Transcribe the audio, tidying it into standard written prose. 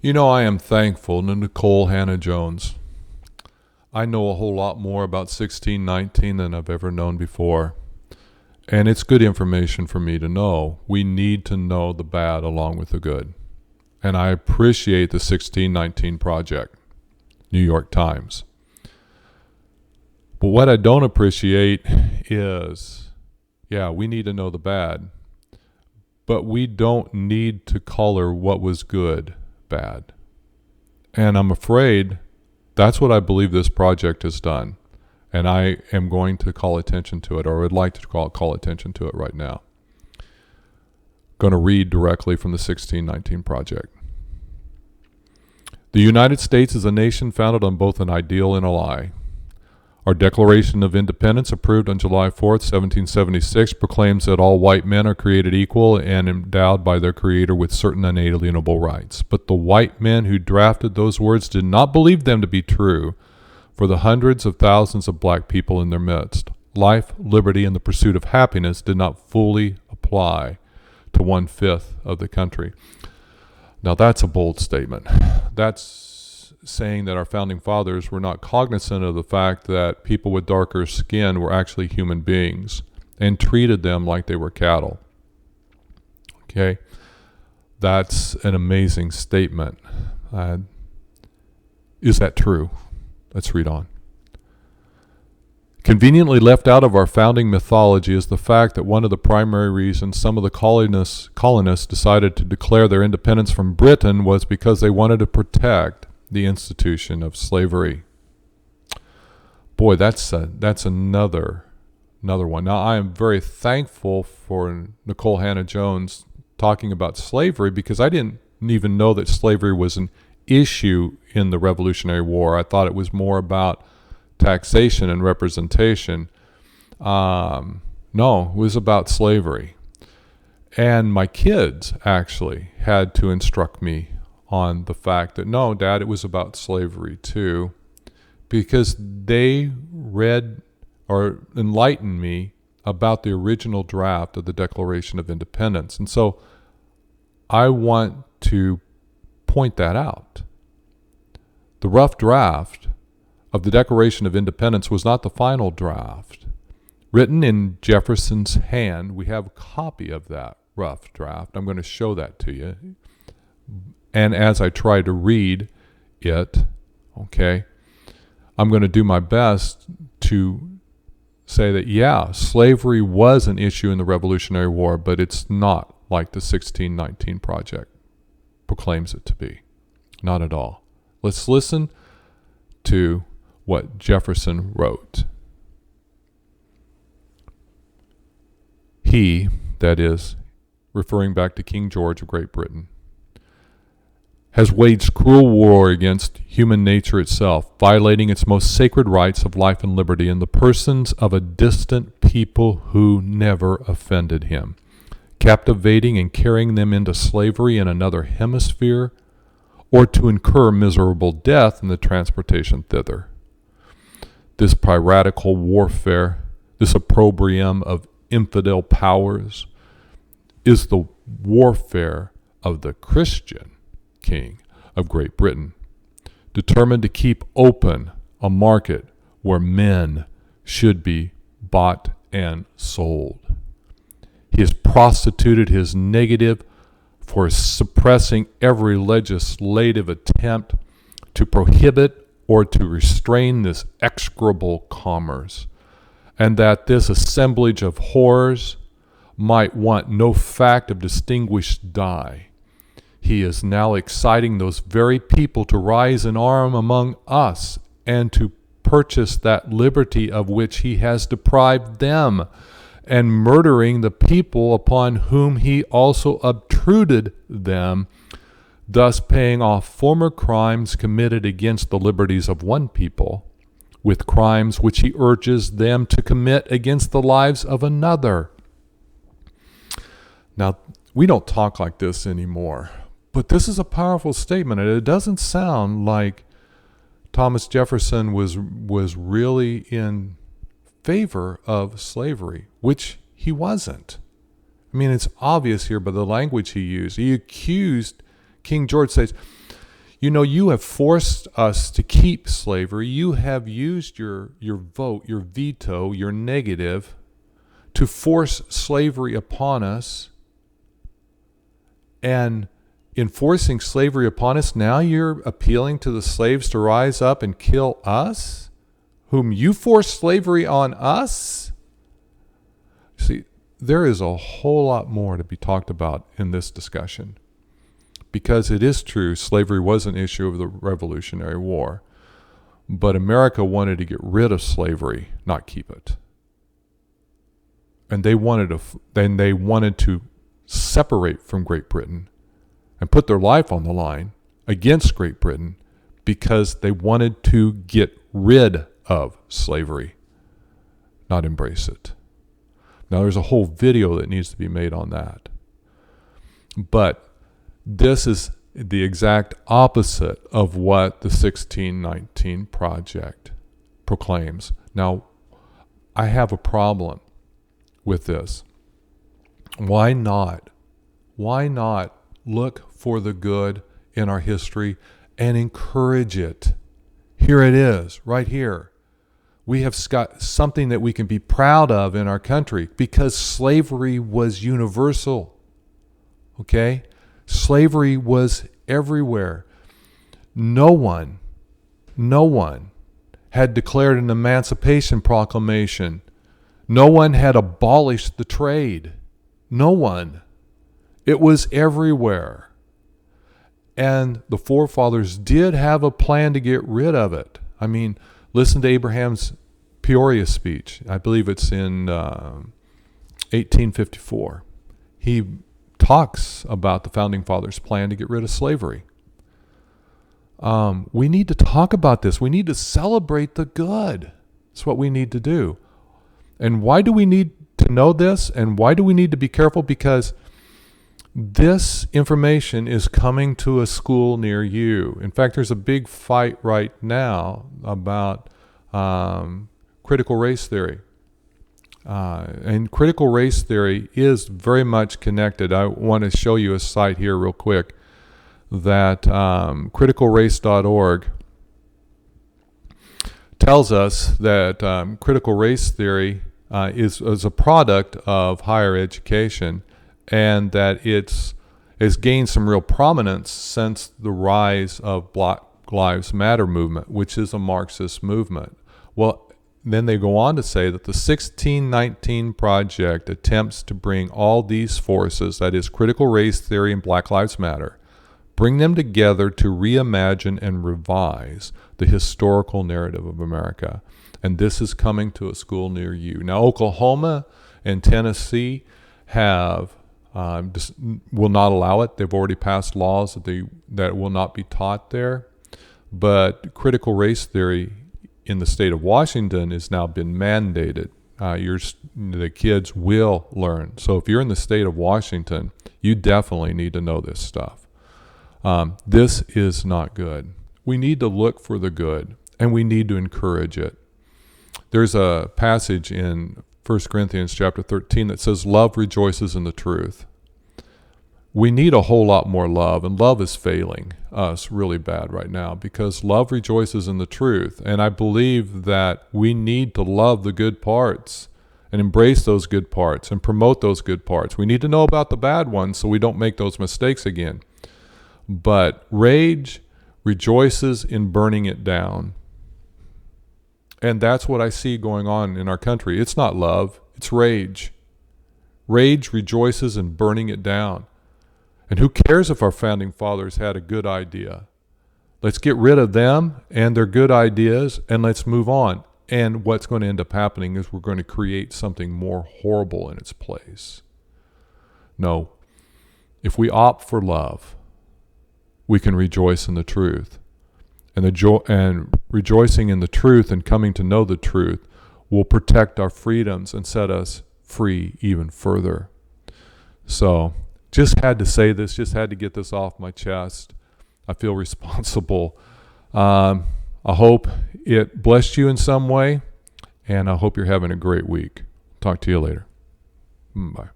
I am thankful to Nicole Hannah-Jones. I know a whole lot more about 1619 than I've ever known before. And it's good information for me to know. We need to know the bad along with the good. And I appreciate the 1619 Project, New York Times. But what I don't appreciate is, we need to know the bad. But we don't need to color what was good bad. And I'm afraid that's what I believe this project has done. And I am going to call attention to it, or would like to call attention to it right now. Going to read directly from the 1619 Project. The United States is a nation founded on both an ideal and a lie. Our Declaration of Independence, approved on July 4th, 1776, proclaims that all white men are created equal and endowed by their Creator with certain unalienable rights. But the white men who drafted those words did not believe them to be true for the hundreds of thousands of black people in their midst. Life, liberty, and the pursuit of happiness did not fully apply to 1/5 of the country. Now that's a bold statement. That's saying that our founding fathers were not cognizant of the fact that people with darker skin were actually human beings and treated them like they were cattle. Okay? That's an amazing statement. Is that true? Let's read on. Conveniently left out of our founding mythology is the fact that one of the primary reasons some of the colonists decided to declare their independence from Britain was because they wanted to protect the institution of slavery. Boy, that's another one. Now, I am very thankful for Nicole Hannah-Jones talking about slavery, because I didn't even know that slavery was an issue in the Revolutionary War. I thought it was more about taxation and representation. No, it was about slavery. And my kids actually had to instruct me on the fact that, no, Dad, it was about slavery too, because they read or enlightened me about the original draft of the Declaration of Independence. And so I want to point that out. The rough draft of the Declaration of Independence was not the final draft. Written in Jefferson's hand, we have a copy of that rough draft. I'm going to show that to you. And as I try to read it, I'm going to do my best to say that, slavery was an issue in the Revolutionary War, but it's not like the 1619 Project proclaims it to be. Not at all. Let's listen to what Jefferson wrote. He, that is, referring back to King George of Great Britain, has waged cruel war against human nature itself, violating its most sacred rights of life and liberty in the persons of a distant people who never offended him, captivating and carrying them into slavery in another hemisphere, or to incur miserable death in the transportation thither. This piratical warfare, this opprobrium of infidel powers, is the warfare of the Christian King of Great Britain, determined to keep open a market where men should be bought and sold. He has prostituted his negative for suppressing every legislative attempt to prohibit or to restrain this execrable commerce, and that this assemblage of whores might want no fact of distinguished dye. He is now exciting those very people to rise in arm among us and to purchase that liberty of which he has deprived them, and murdering the people upon whom he also obtruded them, thus paying off former crimes committed against the liberties of one people with crimes which he urges them to commit against the lives of another. Now, we don't talk like this anymore. But this is a powerful statement, and it doesn't sound like Thomas Jefferson was really in favor of slavery, which he wasn't. I mean, it's obvious here by the language he used. He accused King George, says, You know, you have forced us to keep slavery. You have used your vote, your veto, your negative to force slavery upon us. And in forcing slavery upon us, now you're appealing to the slaves to rise up and kill us, whom you forced slavery on us? See, there is a whole lot more to be talked about in this discussion. Because it is true, slavery was an issue of the Revolutionary War. But America wanted to get rid of slavery, not keep it. And they wanted to separate from Great Britain and put their life on the line against Great Britain because they wanted to get rid of slavery, not embrace it. Now, there's a whole video that needs to be made on that. But this is the exact opposite of what the 1619 Project proclaims. Now, I have a problem with this. Why not? Why not look for the good in our history and encourage it? Here it is, right here. We have got something that we can be proud of in our country because slavery was universal. Okay? Slavery was everywhere. No one had declared an emancipation proclamation. No one had abolished the trade. No one. It was everywhere. And the forefathers did have a plan to get rid of it. I mean, listen to Abraham's Peoria speech. I believe it's in 1854. He talks about the Founding Fathers' plan to get rid of slavery. We need to talk about this. We need to celebrate the good. That's what we need to do. And why do we need to know this? And why do we need to be careful? Because this information is coming to a school near you. In fact, there's a big fight right now about critical race theory. And critical race theory is very much connected. I want to show you a site here real quick that criticalrace.org tells us that critical race theory is a product of higher education, and that it's gained some real prominence since the rise of Black Lives Matter movement, which is a Marxist movement. Well, then they go on to say that the 1619 Project attempts to bring all these forces, that is critical race theory and Black Lives Matter, bring them together to reimagine and revise the historical narrative of America. And this is coming to a school near you. Now, Oklahoma and Tennessee will not allow it. They've already passed laws that will not be taught there. But critical race theory in the state of Washington has now been mandated. The kids will learn. So if you're in the state of Washington, you definitely need to know this stuff. This is not good. We need to look for the good, and we need to encourage it. There's a passage in 1 Corinthians chapter 13 that says, love rejoices in the truth. We need a whole lot more love, and love is failing us really bad right now because love rejoices in the truth. And I believe that we need to love the good parts and embrace those good parts and promote those good parts. We need to know about the bad ones so we don't make those mistakes again. But rage rejoices in burning it down. And that's what I see going on in our country. It's not love, it's rage. Rage rejoices in burning it down. And who cares if our founding fathers had a good idea? Let's get rid of them and their good ideas, and let's move on. And what's going to end up happening is we're going to create something more horrible in its place. No, if we opt for love, we can rejoice in the truth. And rejoicing in the truth and coming to know the truth will protect our freedoms and set us free even further. So, just had to say this, just had to get this off my chest. I feel responsible. I hope it blessed you in some way, and I hope you're having a great week. Talk to you later. Bye.